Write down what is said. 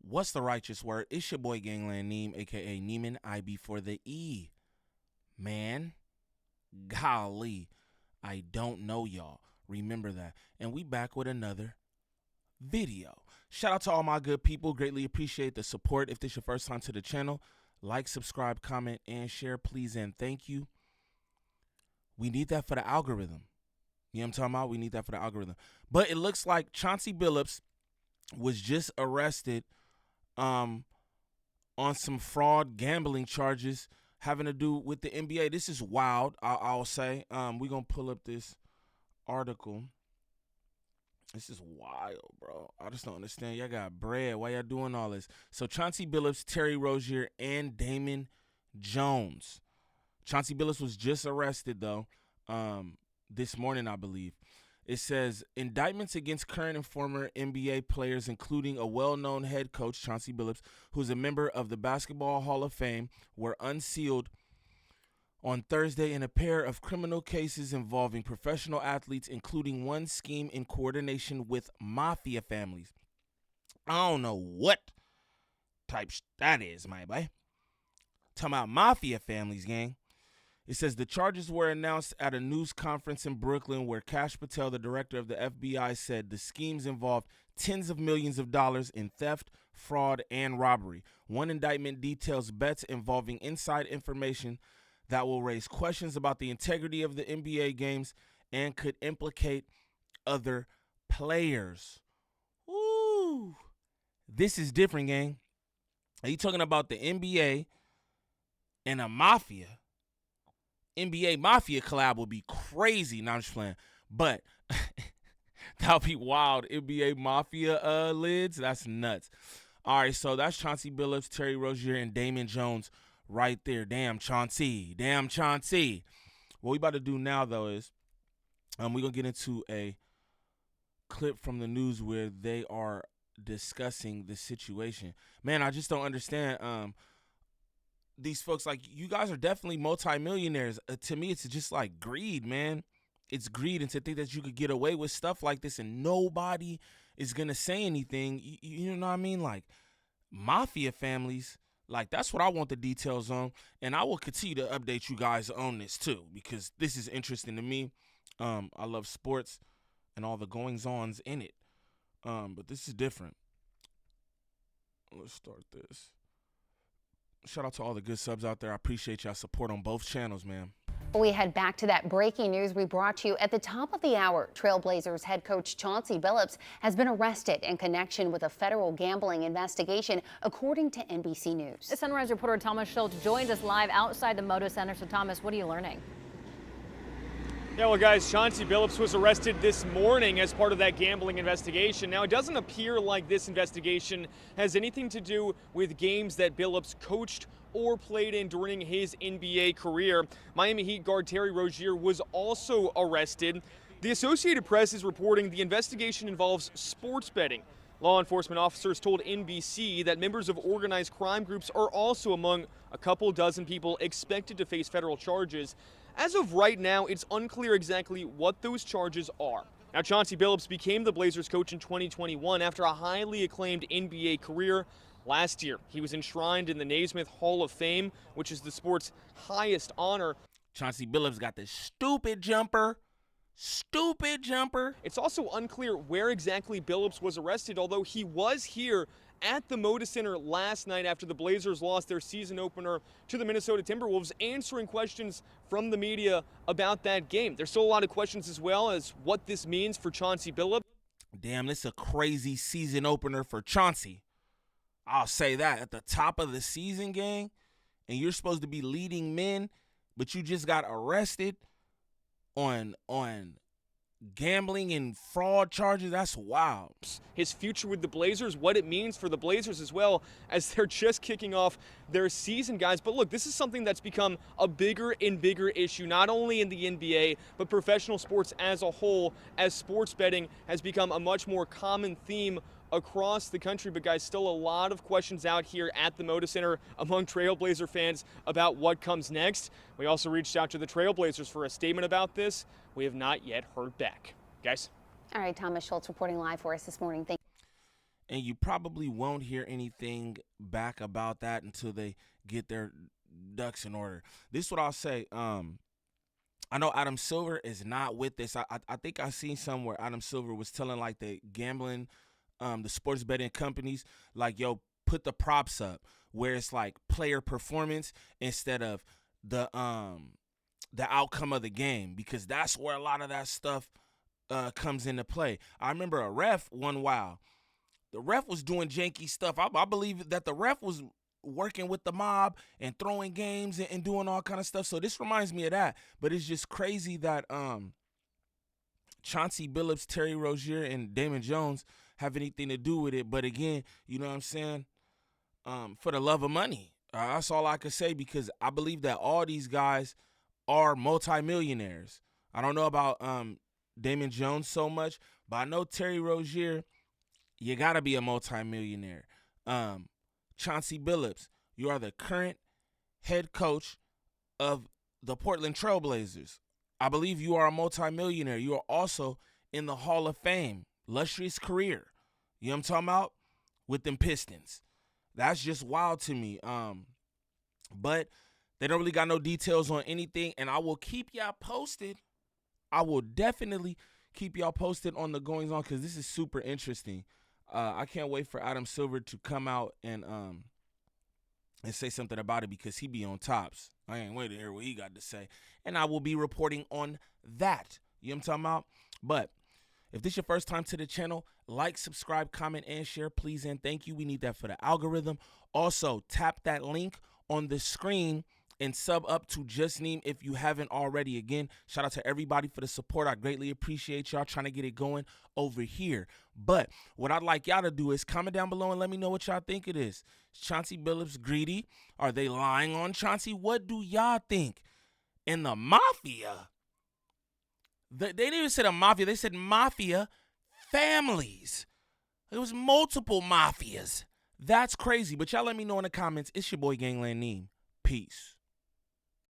What's the righteous word? It's your boy Gangland Neem, a.k.a. Neiman, I before the E. Man, golly, I don't know y'all. Remember that. And we back with another video. Shout out to all my good people. Greatly appreciate the support. If this is your first time to the channel, like, subscribe, comment, and share, please, and thank you. We need that for the algorithm. You know what I'm talking about? We need that for the algorithm. But it looks like Chauncey Billups was just arrested on some fraud gambling charges having to do with the NBA. This is wild, I'll say. We're going to pull up this article. This is wild, bro. I just don't understand. Y'all got bread. Why y'all doing all this? So Chauncey Billups, Terry Rozier, and Damon Jones. Chauncey Billups was just arrested, though, this morning, I believe. It says, indictments against current and former NBA players, including a well-known head coach, Chauncey Billups, who's a member of the Basketball Hall of Fame, were unsealed on Thursday in a pair of criminal cases involving professional athletes, including one scheme in coordination with mafia families. I don't know what type that is, my boy. Talking about mafia families, gang. It says the charges were announced at a news conference in Brooklyn where Kash Patel, the director of the FBI, said the schemes involved tens of millions of dollars in theft, fraud, and robbery. One indictment details bets involving inside information that will raise questions about the integrity of the NBA games and could implicate other players. Ooh, this is different, gang. Are you talking about the NBA and a mafia? NBA Mafia collab would be crazy. No, I'm just playing. But that would be wild. NBA Mafia lids. That's nuts. All right, so that's Chauncey Billups, Terry Rozier, and Damon Jones right there. Damn, Chauncey. Damn, Chauncey. What we about to do now, though, is we're going to get into a clip from the news where they are discussing the situation. Man, I just don't understand. These folks, like, you guys are definitely multimillionaires. To me, it's just like greed, man. It's greed, and to think that you could get away with stuff like this and nobody is going to say anything. You know what I mean? Like, mafia families, like, that's what I want the details on. And I will continue to update you guys on this, too, because this is interesting to me. I love sports and all the goings-ons in it. But this is different. Let's start this. Shout out to all the good subs out there. I appreciate y'all support on both channels, man. We head back to that breaking news we brought you at the top of the hour. Trailblazers head coach Chauncey Billups has been arrested in connection with a federal gambling investigation, according to NBC News. Sunrise reporter Thomas Schultz joins us live outside the Moda Center. So, Thomas, what are you learning? Yeah, well, guys, Chauncey Billups was arrested this morning as part of that gambling investigation. Now, it doesn't appear like this investigation has anything to do with games that Billups coached or played in during his NBA career. Miami Heat guard Terry Rozier was also arrested. The Associated Press is reporting the investigation involves sports betting. Law enforcement officers told NBC that members of organized crime groups are also among a couple dozen people expected to face federal charges. As of right now, it's unclear exactly what those charges are. Now, Chauncey Billups became the Blazers coach in 2021 after a highly acclaimed NBA career. Last year, he was enshrined in the Naismith Hall of Fame, which is the sport's highest honor. Chauncey Billups got this stupid jumper. Stupid jumper. It's also unclear where exactly Billups was arrested, although he was here at the Moda Center last night after the Blazers lost their season opener to the Minnesota Timberwolves, answering questions from the media about that game. There's still a lot of questions as well as what this means for Chauncey Billups. Damn, this is a crazy season opener for Chauncey. I'll say that. At the top of the season, gang, and you're supposed to be leading men, but you just got arrested on gambling and fraud charges. That's wild. His future with the Blazers, what it means for the Blazers as well, as they're just kicking off their season, guys. But look, this is something that's become a bigger and bigger issue, not only in the NBA, but professional sports as a whole, as sports betting has become a much more common theme across the country. But guys, still a lot of questions out here at the Moda Center among Trailblazer fans about what comes next. We also reached out to the Trailblazers for a statement about this. We have not yet heard back. Guys? All right, Thomas Schultz reporting live for us this morning. Thank you. and you probably won't hear anything back about that until they get their ducks in order. This is what I'll say. I know Adam Silver is not with this. I think I seen somewhere Adam Silver was telling like the gambling, the sports betting companies, like, yo, put the props up where it's like player performance instead of the outcome of the game, because that's where a lot of that stuff comes into play. I remember a ref one while. The ref was doing janky stuff. I believe that the ref was working with the mob and throwing games and doing all kind of stuff. So this reminds me of that. But it's just crazy that Chauncey Billups, Terry Rozier, and Damon Jones have anything to do with it. But again, you know what I'm saying? For the love of money. That's all I could say, because I believe that all these guys are multimillionaires. I don't know about Damon Jones so much, but I know Terry Rozier, you got to be a multimillionaire. Chauncey Billups, you are the current head coach of the Portland Trail Blazers. I believe you are a multimillionaire. You are also in the Hall of Fame. Illustrious career. You know what I'm talking about? With them Pistons. That's just wild to me. But they don't really got no details on anything, and I will keep y'all posted. I will definitely keep y'all posted on the goings on, because this is super interesting. I can't wait for Adam Silver to come out and say something about it, because he be on tops. I ain't waiting to hear what he got to say. And I will be reporting on that. You know what I'm talking about? But if this is your first time to the channel, like, subscribe, comment, and share, please and thank you. We need that for the algorithm. Also, tap that link on the screen and sub up to Just Neem if you haven't already. Again, shout out to everybody for the support. I greatly appreciate y'all trying to get it going over here. But what I'd like y'all to do is comment down below and let me know what y'all think it is. Is Chauncey Billups greedy? Are they lying on Chauncey? What do y'all think? And the mafia, they didn't even say the mafia. They said mafia families. It was multiple mafias. That's crazy. But y'all let me know in the comments. It's your boy Gangland Neem. Peace.